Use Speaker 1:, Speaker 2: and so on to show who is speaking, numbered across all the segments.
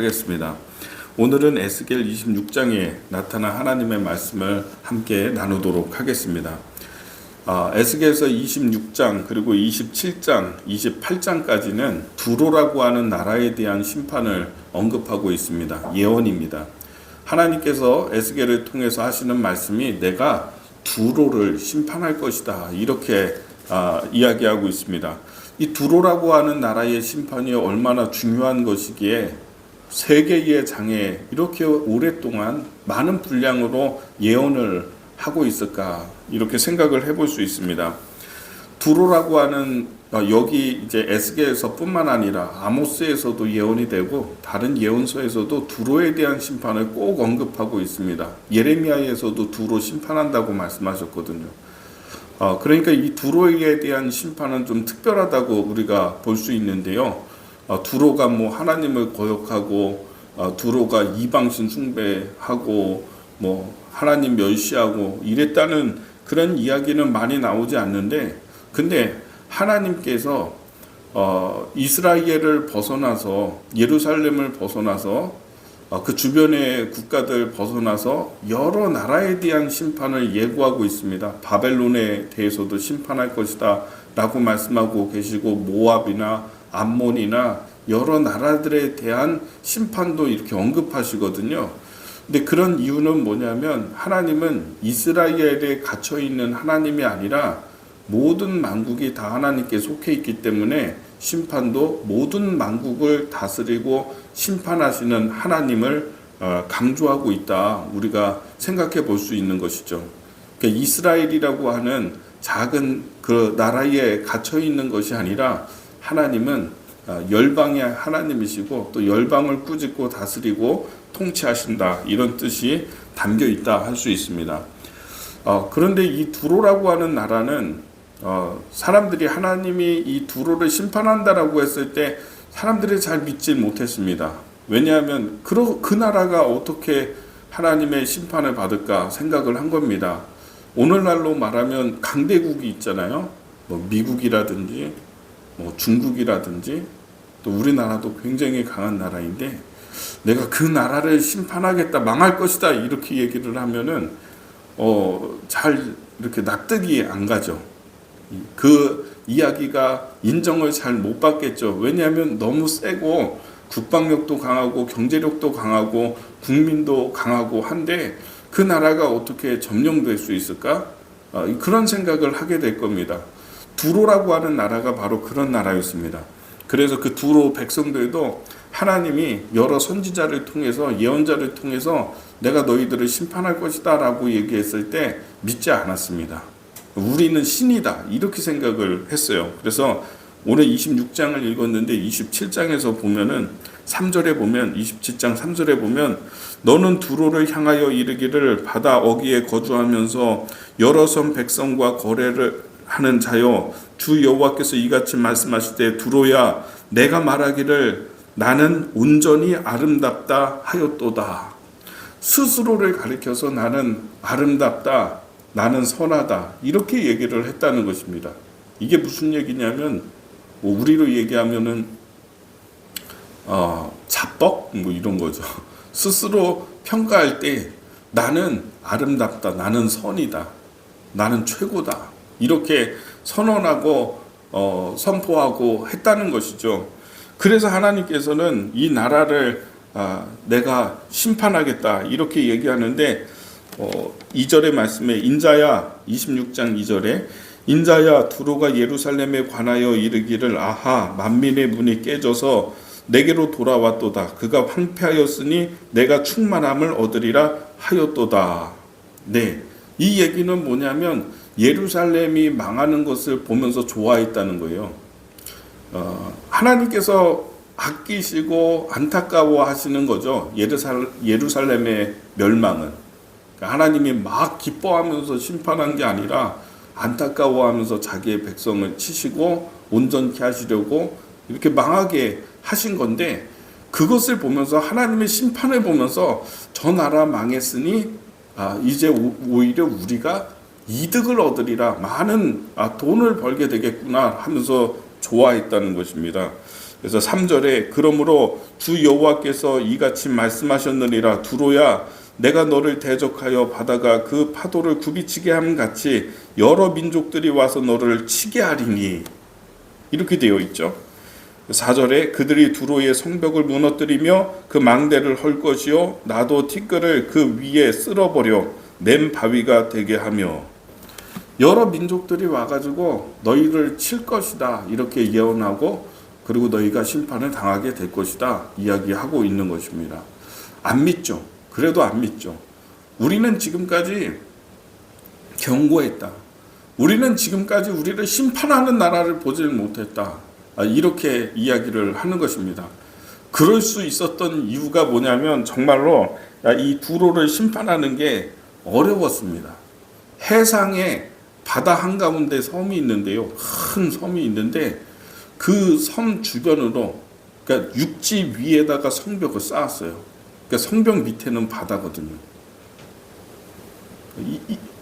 Speaker 1: 하겠습니다. 오늘은 에스겔 26장에 나타난 하나님의 말씀을 함께 나누도록 하겠습니다. 에스겔서 26장 그리고 27장, 28장까지는 두로라고 하는 나라에 대한 심판을 언급하고 있습니다. 예언입니다. 하나님께서 에스겔을 통해서 하시는 말씀이 내가 두로를 심판할 것이다, 이렇게 이야기하고 있습니다. 이 두로라고 하는 나라의 심판이 얼마나 중요한 것이기에 세계의 장에 이렇게 오랫동안 많은 분량으로 예언을 하고 있을까, 이렇게 생각을 해볼 수 있습니다. 두로라고 하는 여기 이제 에스겔서뿐만 아니라 아모스에서도 예언이 되고 다른 예언서에서도 두로에 대한 심판을 꼭 언급하고 있습니다. 예레미야에서도 두로 심판한다고 말씀하셨거든요. 그러니까 이 두로에 대한 심판은 좀 특별하다고 우리가 볼 수 있는데요. 두로가 하나님을 거역하고 두로가 이방신 숭배하고 하나님 멸시하고 이랬다는 그런 이야기는 많이 나오지 않는데, 근데 하나님께서 이스라엘을 벗어나서 예루살렘을 벗어나서 그 주변의 국가들 벗어나서 여러 나라에 대한 심판을 예고하고 있습니다. 바벨론에 대해서도 심판할 것이다 라고 말씀하고 계시고, 모압이나 암몬이나 여러 나라들에 대한 심판도 이렇게 언급하시거든요. 근데 그런 이유는 뭐냐면, 하나님은 이스라엘에 갇혀있는 하나님이 아니라 모든 만국이 다 하나님께 속해 있기 때문에 심판도 모든 만국을 다스리고 심판하시는 하나님을 강조하고 있다, 우리가 생각해 볼 수 있는 것이죠. 그러니까 이스라엘이라고 하는 작은 그 나라에 갇혀 있는 것이 아니라 하나님은 열방의 하나님이시고 또 열방을 꾸짖고 다스리고 통치하신다, 이런 뜻이 담겨 있다 할 수 있습니다. 그런데 이 두로라고 하는 나라는 사람들이 하나님이 이 두로를 심판한다라고 했을 때 사람들이 잘 믿지 못했습니다. 왜냐하면 그 나라가 어떻게 하나님의 심판을 받을까 생각을 한 겁니다. 오늘날로 말하면 강대국이 있잖아요. 미국이라든지 중국이라든지 또 우리나라도 굉장히 강한 나라인데, 내가 그 나라를 심판하겠다, 망할 것이다, 이렇게 얘기를 하면은 잘 이렇게 납득이 안 가죠. 그 이야기가 인정을 잘 못 받겠죠. 왜냐하면 너무 세고 국방력도 강하고 경제력도 강하고 국민도 강하고 한데 그 나라가 어떻게 점령될 수 있을까? 그런 생각을 하게 될 겁니다. 두로라고 하는 나라가 바로 그런 나라였습니다. 그래서 그 두로 백성들도 하나님이 여러 선지자를 통해서, 예언자를 통해서 내가 너희들을 심판할 것이다 라고 얘기했을 때 믿지 않았습니다. 우리는 신이다, 이렇게 생각을 했어요. 그래서 오늘 26장을 읽었는데 27장에서 보면은 3절에 보면, 27장 3절에 보면, 너는 두로를 향하여 이르기를 바다 어귀에 거주하면서 여러 성 백성과 거래를 하는 자여, 주 여호와께서 이같이 말씀하실 때, 두로야 내가 말하기를 나는 온전히 아름답다 하였도다. 스스로를 가리켜서 나는 아름답다, 나는 선하다, 이렇게 얘기를 했다는 것입니다. 이게 무슨 얘기냐면 우리로 얘기하면은 자뻑 이런 거죠. 스스로 평가할 때 나는 아름답다, 나는 선이다, 나는 최고다, 이렇게 선언하고 선포하고 했다는 것이죠. 그래서 하나님께서는 이 나라를 내가 심판하겠다, 이렇게 얘기하는데 2절의 말씀에, 인자야, 26장 2절에, 인자야 두로가 예루살렘에 관하여 이르기를 아하 만민의 문이 깨져서 내게로 돌아왔도다. 그가 황폐하였으니 내가 충만함을 얻으리라 하였도다. 네, 이 얘기는 뭐냐면 예루살렘이 망하는 것을 보면서 좋아했다는 거예요. 하나님께서 아끼시고 안타까워 하시는 거죠. 예루살렘의 멸망은. 그러니까 하나님이 막 기뻐하면서 심판한 게 아니라 안타까워하면서 자기의 백성을 치시고 온전케 하시려고 이렇게 망하게 하신 건데, 그것을 보면서, 하나님의 심판을 보면서 저 나라 망했으니 이제 오히려 우리가 이득을 얻으리라, 많은 돈을 벌게 되겠구나 하면서 좋아했다는 것입니다. 그래서 3절에 그러므로 주 여호와께서 이같이 말씀하셨느니라 두로야 내가 너를 대적하여 바다가 그 파도를 굽이치게 함 같이 여러 민족들이 와서 너를 치게 하리니 이렇게 되어 있죠. 4절에 그들이 두로의 성벽을 무너뜨리며 그 망대를 헐 것이요 나도 티끌을 그 위에 쓸어버려 냄 바위가 되게 하며 여러 민족들이 와가지고 너희를 칠 것이다 이렇게 예언하고 그리고 너희가 심판을 당하게 될 것이다 이야기하고 있는 것입니다. 안 믿죠. 그래도 안 믿죠. 우리는 지금까지 경고했다. 우리는 지금까지 우리를 심판하는 나라를 보질 못했다. 이렇게 이야기를 하는 것입니다. 그럴 수 있었던 이유가 뭐냐면 정말로 이 두로를 심판하는 게 어려웠습니다. 해상에 바다 한가운데 섬이 있는데요. 큰 섬이 있는데 그 섬 주변으로 그러니까 육지 위에다가 성벽을 쌓았어요. 그러니까 성벽 밑에는 바다거든요.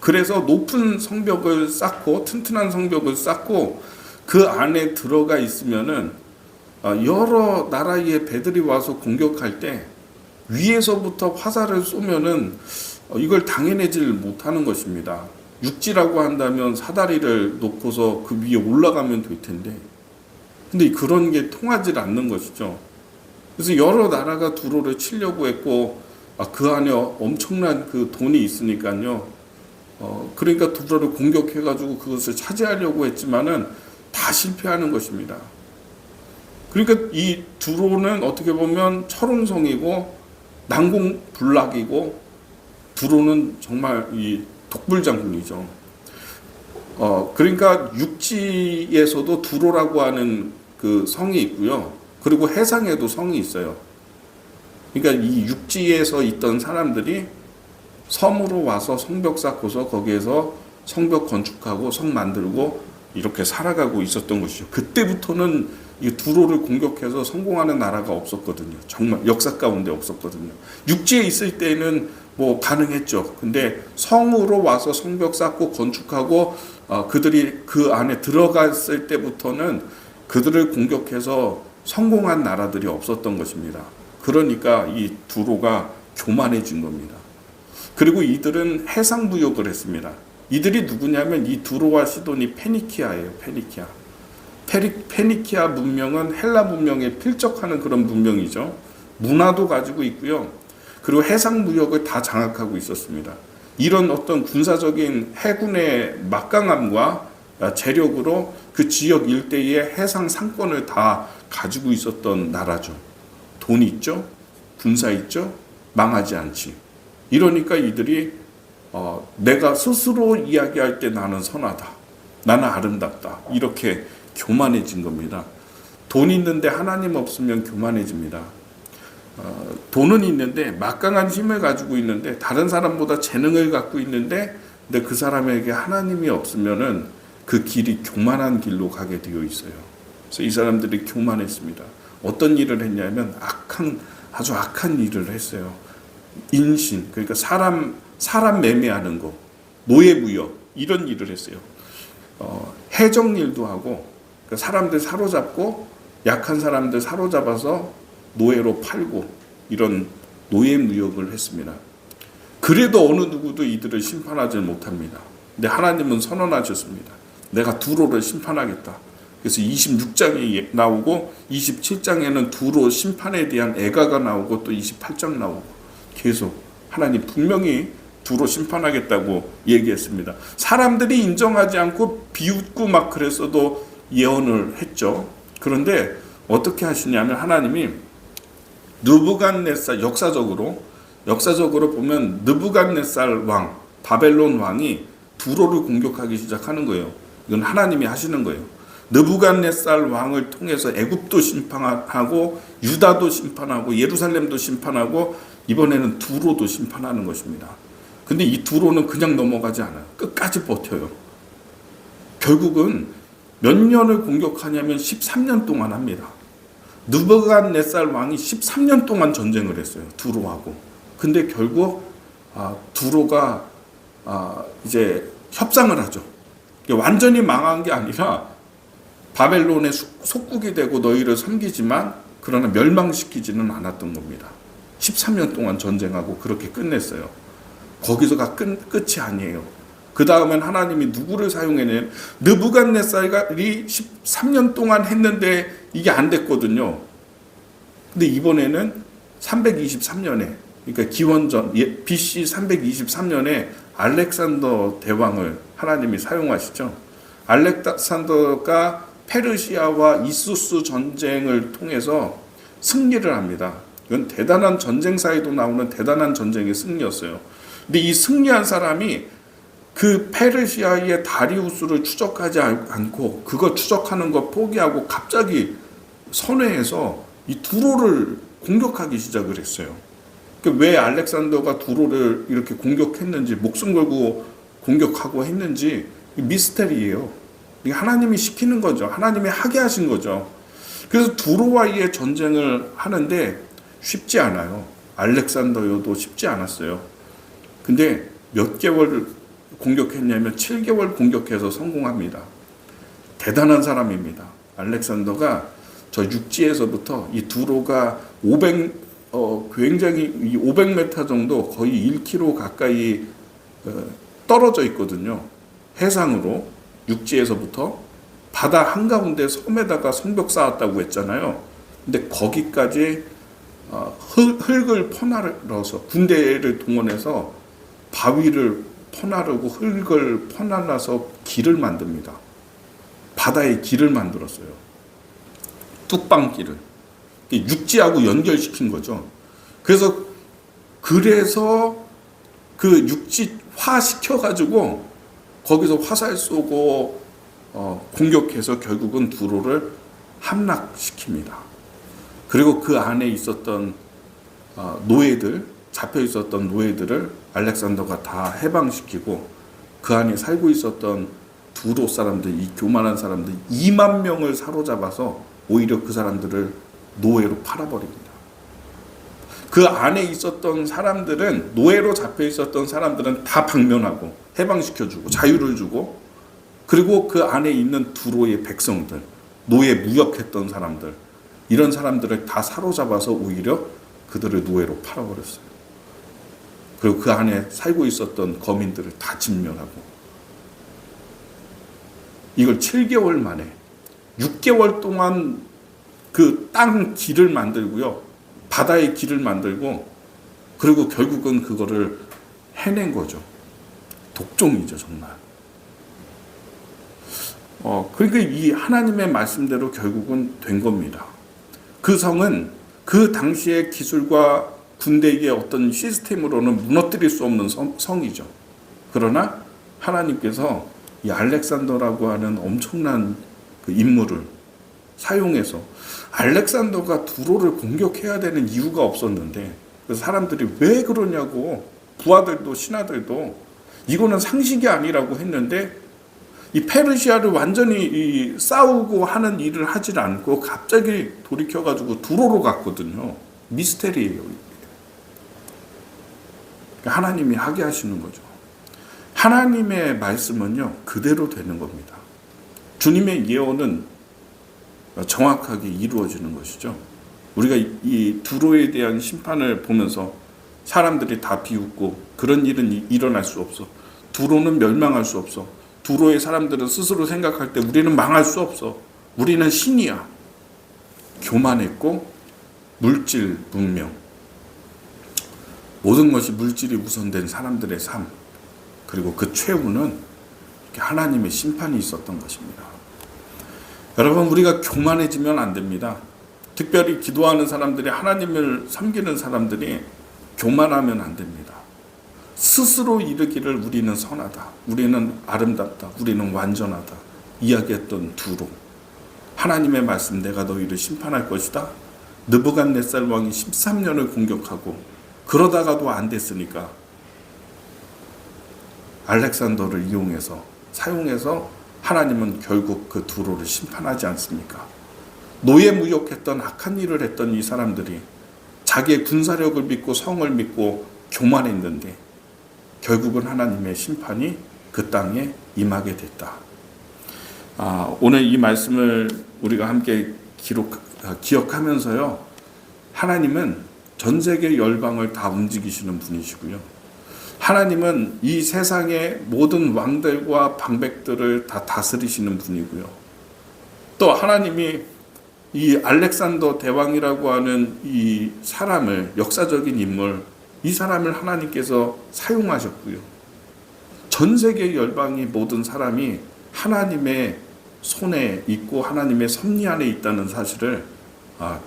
Speaker 1: 그래서 높은 성벽을 쌓고 튼튼한 성벽을 쌓고 그 안에 들어가 있으면은 여러 나라의 배들이 와서 공격할 때 위에서부터 화살을 쏘면은 이걸 당해내질 못하는 것입니다. 육지라고 한다면 사다리를 놓고서 그 위에 올라가면 될 텐데 근데 그런 게 통하지 않는 것이죠. 그래서 여러 나라가 두로를 치려고 했고 그 안에 엄청난 그 돈이 있으니까요. 그러니까 두로를 공격해가지고 그것을 차지하려고 했지만은 다 실패하는 것입니다. 그러니까 이 두로는 어떻게 보면 철옹성이고 난공불락이고 두로는 정말 이 독불장군이죠. 그러니까 육지에서도 두로라고 하는 그 성이 있고요. 그리고 해상에도 성이 있어요. 그러니까 이 육지에서 있던 사람들이 섬으로 와서 성벽 쌓고서 거기에서 성벽 건축하고 성 만들고 이렇게 살아가고 있었던 것이죠. 그때부터는 이 두로를 공격해서 성공하는 나라가 없었거든요. 정말 역사 가운데 없었거든요. 육지에 있을 때는 뭐 가능했죠. 근데 성으로 와서 성벽 쌓고 건축하고 그들이 그 안에 들어갔을 때부터는 그들을 공격해서 성공한 나라들이 없었던 것입니다. 그러니까 이 두로가 교만해진 겁니다. 그리고 이들은 해상 무역을 했습니다. 이들이 누구냐면 이 두로와 시돈이 페니키아예요. 페니키아 문명은 헬라 문명에 필적하는 그런 문명이죠. 문화도 가지고 있고요. 그리고 해상 무역을 다 장악하고 있었습니다. 이런 어떤 군사적인 해군의 막강함과 재력으로 그 지역 일대의 해상 상권을 다 가지고 있었던 나라죠. 돈 있죠? 군사 있죠? 망하지 않지. 이러니까 이들이 내가 스스로 이야기할 때 나는 선하다. 나는 아름답다. 이렇게 교만해진 겁니다. 돈 있는데 하나님 없으면 교만해집니다. 돈은 있는데 막강한 힘을 가지고 있는데 다른 사람보다 재능을 갖고 있는데 근데 그 사람에게 하나님이 없으면은 그 길이 교만한 길로 가게 되어 있어요. 그래서 이 사람들이 교만했습니다. 어떤 일을 했냐면 아주 악한 일을 했어요. 인신, 그러니까 사람 매매하는 거, 노예무역 이런 일을 했어요. 해적일도 하고 그러니까 사람들 사로잡고 약한 사람들 사로잡아서 노예로 팔고 이런 노예무역을 했습니다. 그래도 어느 누구도 이들을 심판하지 못합니다. 근데 하나님은 선언하셨습니다. 내가 두로를 심판하겠다. 그래서 26장이 나오고 27장에는 두로 심판에 대한 애가가 나오고 또 28장 나오고 계속 하나님 분명히 두로 심판하겠다고 얘기했습니다. 사람들이 인정하지 않고 비웃고 막 그랬어도 예언을 했죠. 그런데 어떻게 하시냐면 하나님이 느부갓네살 역사적으로 보면 느부갓네살 왕 바벨론 왕이 두로를 공격하기 시작하는 거예요. 이건 하나님이 하시는 거예요. 느부갓네살 왕을 통해서 애굽도 심판하고 유다도 심판하고 예루살렘도 심판하고 이번에는 두로도 심판하는 것입니다. 근데 이 두로는 그냥 넘어가지 않아요. 끝까지 버텨요. 결국은 몇 년을 공격하냐면 13년 동안 합니다. 느부갓네살 왕이 13년 동안 전쟁을 했어요. 두로하고. 근데 결국 두로가 이제 협상을 하죠. 완전히 망한 게 아니라 바벨론의 속국이 되고 너희를 섬기지만 그러나 멸망시키지는 않았던 겁니다. 13년 동안 전쟁하고 그렇게 끝냈어요. 거기서가 끝이 아니에요. 그 다음엔 하나님이 누구를 사용했냐면 느부갓네살이 13년 동안 했는데 이게 안 됐거든요. 근데 이번에는 323년에 그러니까 기원전 BC 323년에 알렉산더 대왕을 하나님이 사용하시죠. 알렉산더가 페르시아와 이수스 전쟁을 통해서 승리를 합니다. 이건 대단한 전쟁사에도 나오는 대단한 전쟁의 승리였어요. 근데 이 승리한 사람이 그 페르시아의 다리우스를 추적하지 않고 그거 추적하는 거 포기하고 갑자기 선회해서 이 두로를 공격하기 시작을 했어요. 왜 알렉산더가 두로를 이렇게 공격했는지 목숨 걸고 공격하고 했는지 미스테리예요. 하나님이 시키는 거죠. 하나님이 하게 하신 거죠. 그래서 두로와의 전쟁을 하는데 쉽지 않아요. 알렉산더여도 쉽지 않았어요. 근데 몇 개월 공격했냐면 7개월 공격해서 성공합니다. 대단한 사람입니다. 알렉산더가 저 육지에서부터 이 두로가 굉장히 500m 정도 거의 1km 가까이 떨어져 있거든요. 해상으로 육지에서부터 바다 한가운데 섬에다가 성벽 쌓았다고 했잖아요. 근데 거기까지 흙을 퍼나르서 군대를 동원해서 바위를 퍼나르고 흙을 퍼나르서 길을 만듭니다. 바다에 길을 만들었어요. 뚝방길을 육지하고 연결시킨 거죠. 그래서 그 육지화 시켜가지고 거기서 화살 쏘고 공격해서 결국은 두로를 함락시킵니다. 그리고 그 안에 있었던 노예들, 잡혀 있었던 노예들을 알렉산더가 다 해방시키고 그 안에 살고 있었던 두로 사람들, 이 교만한 사람들 2만 명을 사로잡아서 오히려 그 사람들을 노예로 팔아버립니다. 그 안에 있었던 사람들은, 노예로 잡혀 있었던 사람들은 다 방면하고 해방시켜주고 자유를 주고, 그리고 그 안에 있는 두로의 백성들, 노예 무역했던 사람들, 이런 사람들을 다 사로잡아서 오히려 그들을 노예로 팔아버렸어요. 그리고 그 안에 살고 있었던 거민들을 다 진멸하고, 이걸 7개월 만에 6개월 동안 그 땅 길을 만들고요, 바다의 길을 만들고, 그리고 결국은 그거를 해낸 거죠. 독종이죠, 정말. 그러니까 이 하나님의 말씀대로 결국은 된 겁니다. 그 성은 그 당시의 기술과 군대의 어떤 시스템으로는 무너뜨릴 수 없는 성이죠. 그러나 하나님께서 이 알렉산더라고 하는 엄청난 그 인물을 사용해서, 알렉산더가 두로를 공격해야 되는 이유가 없었는데, 그래서 사람들이 왜 그러냐고, 부하들도 신하들도 이거는 상식이 아니라고 했는데, 이 페르시아를 완전히 싸우고 하는 일을 하질 않고 갑자기 돌이켜가지고 두로로 갔거든요. 미스테리예요. 하나님이 하게 하시는 거죠. 하나님의 말씀은요, 그대로 되는 겁니다. 주님의 예언은 정확하게 이루어지는 것이죠. 우리가 이 두로에 대한 심판을 보면서 사람들이 다 비웃고, 그런 일은 일어날 수 없어. 두로는 멸망할 수 없어. 두로의 사람들은 스스로 생각할 때 우리는 망할 수 없어. 우리는 신이야. 교만했고 물질 문명. 모든 것이 물질이 우선된 사람들의 삶. 그리고 그 최후는 하나님의 심판이 있었던 것입니다. 여러분, 우리가 교만해지면 안 됩니다. 특별히 기도하는 사람들이, 하나님을 섬기는 사람들이 교만하면 안 됩니다. 스스로 이르기를 우리는 선하다, 우리는 아름답다, 우리는 완전하다 이야기했던 두로, 하나님의 말씀, 내가 너희를 심판할 것이다. 느부갓네살 왕이 13년을 공격하고 그러다가도 안 됐으니까 알렉산더를 사용해서 하나님은 결국 그 두로를 심판하지 않습니까? 노예 무역했던 악한 일을 했던 이 사람들이 자기의 군사력을 믿고 성을 믿고 교만했는데 결국은 하나님의 심판이 그 땅에 임하게 됐다. 오늘 이 말씀을 우리가 함께 기억하면서요. 하나님은 전 세계 열방을 다 움직이시는 분이시고요. 하나님은 이 세상의 모든 왕들과 방백들을 다 다스리시는 분이고요. 또 하나님이 이 알렉산더 대왕이라고 하는 이 사람을, 역사적인 인물, 이 사람을 하나님께서 사용하셨고요. 전 세계 열방의 모든 사람이 하나님의 손에 있고 하나님의 섭리 안에 있다는 사실을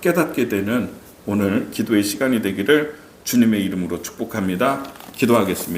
Speaker 1: 깨닫게 되는 오늘 기도의 시간이 되기를 주님의 이름으로 축복합니다. 기도하겠습니다.